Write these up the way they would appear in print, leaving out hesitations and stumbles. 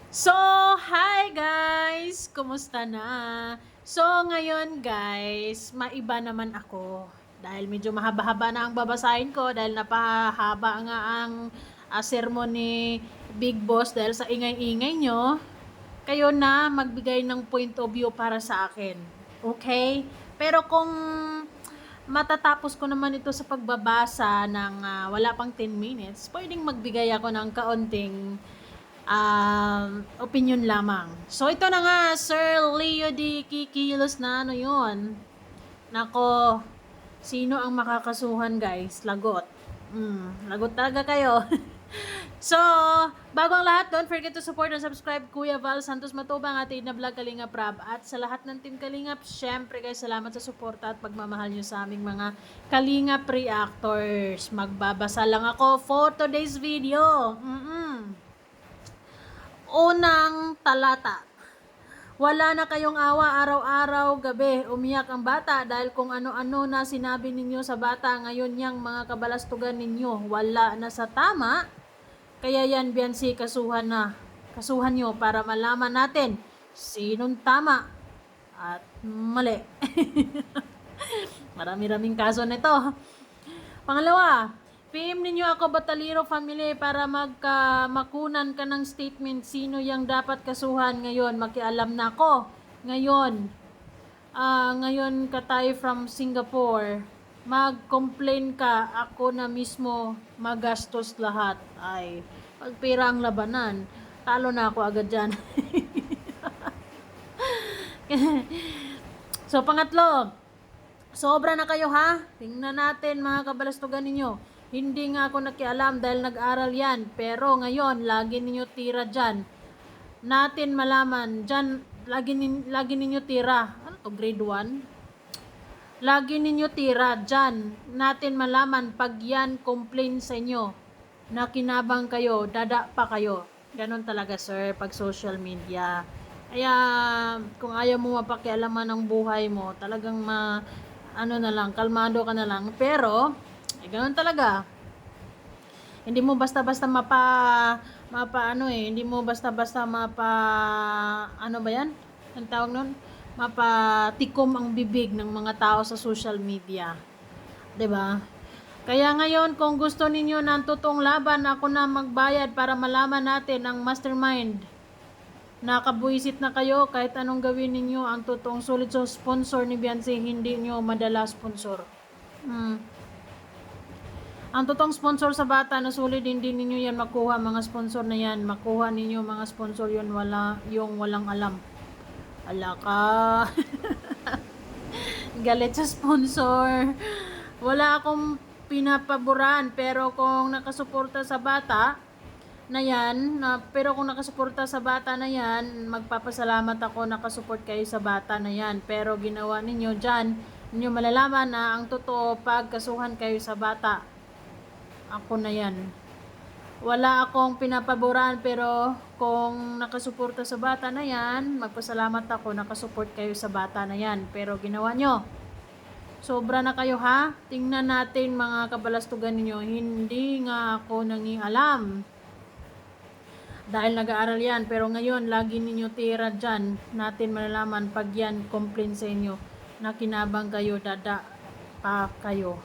So, hi guys! Kumusta na? So, ngayon guys, maiba naman ako. Dahil medyo mahaba-haba na ang babasahin ko dahil napahaba nga ang sermon ni Big Boss dahil sa ingay-ingay nyo. Kayo na magbigay ng point of view para sa akin. Okay? Pero kung matatapos ko naman ito sa pagbabasa ng wala pang 10 minutes, pwedeng magbigay ako ng kaunting opinion lamang. So, ito na nga, Sir Leo D. Kikilos na ano yun. Nako, sino ang makakasuhan guys? Lagot. Lagot talaga kayo. So, bago ang lahat, don't forget to support and subscribe Kuya Val Santos Matubang, atin na vlog Kalinga Prab. At sa lahat ng Team Kalingap, syempre guys, salamat sa suporta at pagmamahal nyo sa aming mga Kalingap reactors. Magbabasa lang ako for today's video. Unang talata. Wala na kayong awa araw-araw, gabi. Umiyak ang bata dahil kung ano-ano na sinabi ninyo sa bata ngayon yang mga kabalastugan ninyo. Wala na sa tama. Kaya yan, Biansi, kasuhan na. Kasuhan nyo para malaman natin sinong tama at mali. Marami-raming kaso nito. Pangalawa, PM ninyo ako Bataliro Family para makunan ka ng statement sino yang dapat kasuhan ngayon. Makialam na ako. Ngayon ka tayo from Singapore. Mag-complain ka. Ako na mismo magastos lahat. Ay, pagpira ang labanan. Talo na ako agad dyan. So, pangatlo, sobra na kayo ha. Tingnan natin mga kabalastugan ninyo. Hindi nga ako nakialam dahil nag-aral yan. Pero ngayon, lagi ninyo tira dyan. Natin malaman. Dyan, lagi ninyo tira. Ano to, grade 1? Lagi ninyo tira dyan. Natin malaman pag yan complain sa inyo. Na kinabang kayo, dada pa kayo. Ganon talaga sir, pag social media. Kaya, kung ayaw mo mapakialaman ng buhay mo, talagang kalmado ka na lang. Pero, ganoon talaga. Hindi mo basta-basta hindi mo basta-basta ano ba yan? Ang tawag nun? Mapatikom ang bibig ng mga tao sa social media. 'Di ba? Kaya ngayon, kung gusto ninyo ng totoong laban, ako na magbayad para malaman natin ang mastermind. Nakabuisit na kayo kahit anong gawin ninyo, ang totoong sulit sa sponsor ni Beyonce, hindi nyo madala sponsor. Ang totoong sponsor sa bata na sulit, hindi ninyo yan makuha, mga sponsor na yan. Makuha ninyo mga sponsor yun, yung walang alam. Ala ka. Galit sa sponsor. Wala akong pinapaboran, pero kung nakasuporta sa bata na yan, pero kung nakasuporta sa bata na yan, magpapasalamat ako nakasupport kayo sa bata na yan. Pero ginawa ninyo dyan, ninyo malalaman na ang totoo pag kasuhan kayo sa bata. Ako na yan. Wala akong pinapaboran, pero kung nakasuporta sa bata na yan, magpasalamat ako nakasupport kayo sa bata na yan. Pero ginawa nyo. Sobra na kayo ha? Tingnan natin mga kabalastugan ninyo. Hindi nga ako nangialam. Dahil nag-aaral yan. Pero ngayon, lagi ninyo tira dyan. Natin malalaman pag yan complain sa inyo na kinabang kayo, dada pa kayo.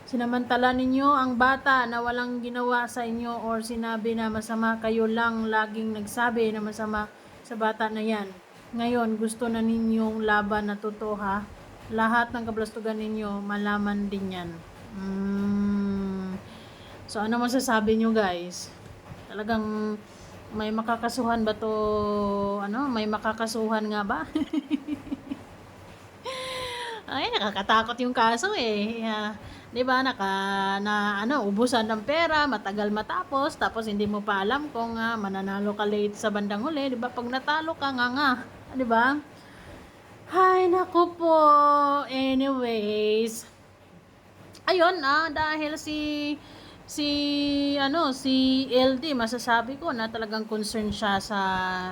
Sinamantala ninyo ang bata na walang ginawa sa inyo or sinabi na masama, kayo lang laging nagsabi na masama sa bata na yan. Ngayon, gusto na ninyong laban na totoo ha? Lahat ng kabalastugan ninyo, malaman din yan. So, ano masasabi nyo guys? Talagang may makakasuhan ba to? May makakasuhan nga ba? Ay, nakakatakot yung kaso eh. 'Di ba? Ubusan ng pera, matagal matapos, tapos hindi mo pa alam kung mananalo ka late sa bandang huli, 'di ba? Pag natalo ka nga, 'di ba? Hay, naku po. Anyways, ayun dahil si LD, masasabi ko na talagang concerned siya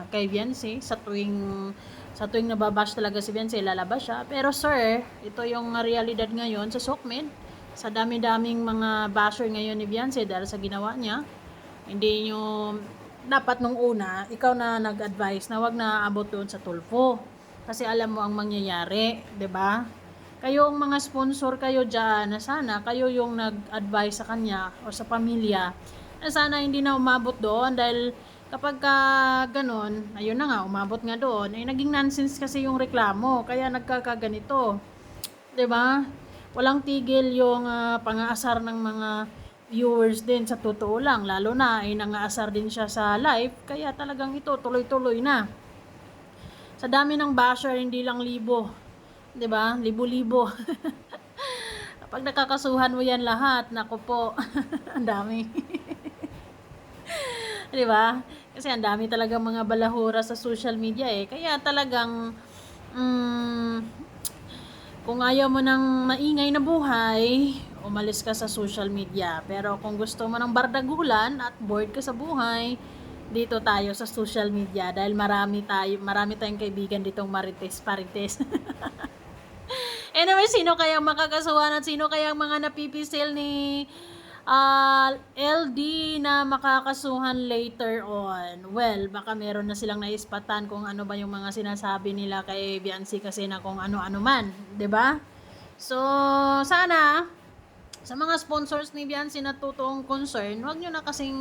kay Beyonce sa tuwing nababash talaga si Beyonce, lalabas siya. Pero sir, ito yung realidad ngayon sa Sokmed. Sa dami-daming mga basher ngayon ni Beyonce dahil sa ginawa niya. Hindi nyo dapat nung una, ikaw na nag-advise na wag na abot doon sa Tulfo. Kasi alam mo ang mangyayari, 'di ba? Kayong mga sponsor kayo diyan, na sana kayo yung nag-advise sa kanya o sa pamilya na sana hindi na umabot doon dahil kapag ka ganon, ayun na nga, umabot nga doon, eh naging nonsense kasi yung reklamo, kaya nagkakaganito. 'Di ba? Walang tigil yung pang-aasar ng mga viewers din sa totoo lang, lalo na ay nangaasar din siya sa live, kaya talagang ito tuloy-tuloy na. Sa dami ng basher, hindi lang libo, 'di ba? Libo-libo. Kapag nakakasuhan mo yan lahat, nako po, ang dami. 'Di ba? Kasi ang dami talagang mga balahura sa social media eh. Kaya talagang mm, kung ayaw mo ng maingay na buhay, umalis ka sa social media. Pero kung gusto mo ng bardagulan at bored ka sa buhay, dito tayo sa social media dahil marami tayong kaibigan ditong marites parites. Anyway, sino kayang makakasuhan at sino kayang mga napipisil ni LD na makakasuhan later on? Well, baka meron na silang naispatan kung ano ba yung mga sinasabi nila kay Biancy kasi na kung ano-ano man, 'di ba? So, sana sa mga sponsors ni Biancy na totoong concern, wag nyo na kasing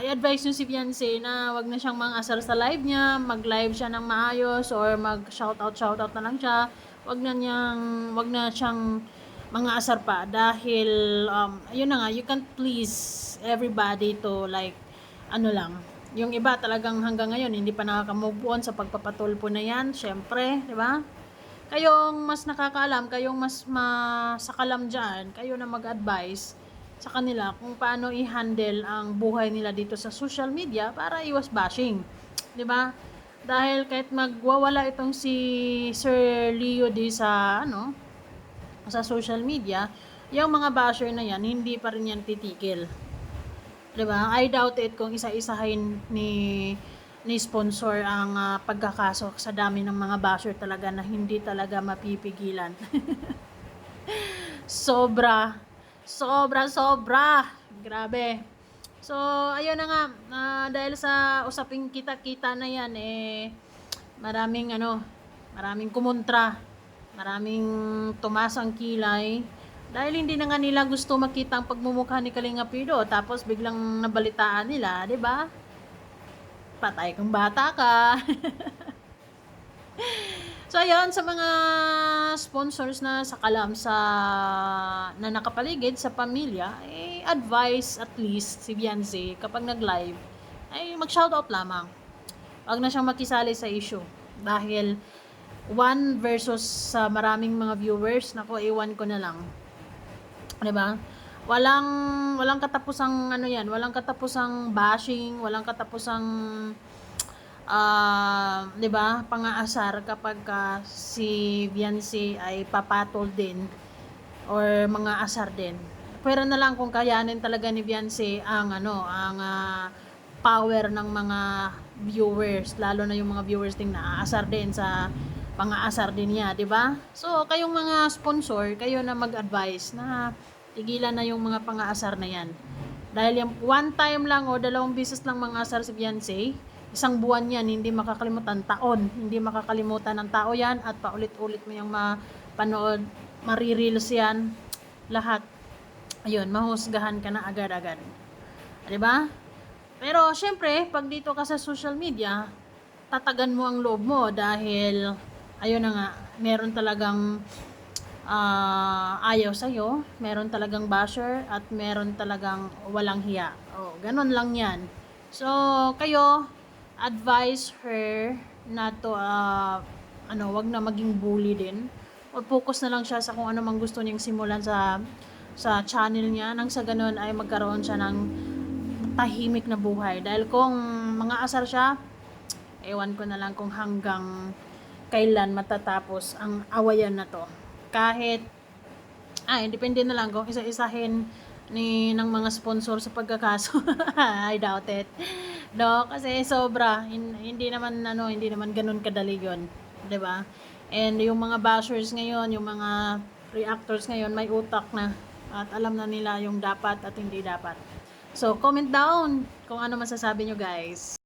i-advise nyo si Biancy na wag na siyang mang-asar sa live niya, mag-live siya ng maayos or mag-shoutout na lang siya. Wag na siyang mga asar pa dahil ayun na nga, you can't please everybody to like ano lang. Yung iba talagang hanggang ngayon hindi pa nakaka-move on sa pagpapatulpo na yan, syempre, di ba? Kayong mas nakakaalam, kayong mas masakalam dyan, kayo na mag-advise sa kanila kung paano i-handle ang buhay nila dito sa social media para iwas bashing. 'Di ba? Dahil kahit magwawala itong si Sir Leo di sa sa social media, yung mga basher na yan hindi pa rin yan titigil. 'Di ba? I doubt it kung isa-isahin ni sponsor ang pagkakaso sa dami ng mga basher talaga na hindi talaga mapipigilan. Sobra. Sobra. Grabe. So, ayun na nga, dahil sa usaping kita-kita na yan, maraming kumontra, maraming tumaas ang kilay, dahil hindi na nga nila gusto makita ang pagmumukha ni Kalinga Pido, tapos biglang nabalitaan nila, di ba? Patay kang bata ka. So ayun, sa mga sponsors na sakalam na nakapaligid sa pamilya, advice at least si Beyonce kapag nag-live ay mag-shoutout lamang. Wag na siyang makisali sa issue dahil one versus sa maraming mga viewers, nako iwan ko na lang. 'Di ba? Walang katapusang walang katapusang bashing, walang katapusang 'di ba, pang-aasar kapag si Beyonce ay papatol din or mga asar din. Pero na lang kung kayanin talaga ni Beyonce ang power ng mga viewers, lalo na yung mga viewers ding naaasar din sa pang-aasar din niya, 'di ba? So, kayong mga sponsor, kayo na mag-advise na tigilan na yung mga pang-aasar na yan. Dahil yung one time lang o dalawang beses lang mang-asar si Beyonce, isang buwan yan, hindi makakalimutan, taon, hindi makakalimutan ng tao yan at paulit-ulit mo yung mapanood, marireels yan, lahat. Ayun, mahusgahan ka na agad-agad. Diba? Pero, syempre, pag dito ka sa social media, tatagan mo ang loob mo dahil, ayun na nga, meron talagang ayaw sa'yo, meron talagang basher, at meron talagang walang hiya. O, ganun lang yan. So, kayo, advise her na to wag na maging bully din, o focus na lang siya sa kung ano mang gusto niyang simulan sa channel niya, nang sa ganun ay magkaroon siya ng tahimik na buhay. Dahil kung mga asar siya, ewan ko na lang kung hanggang kailan matatapos ang awayan na to. Kahit depende na lang kung isa-isahin ng mga sponsor sa pagkakaso. I doubt it. No, kasi sobra, hindi naman ganoon kadali 'yon, 'di ba? And yung mga bashers ngayon, yung mga reactors ngayon may utak na at alam na nila yung dapat at hindi dapat. So, comment down kung ano masasabi nyo guys.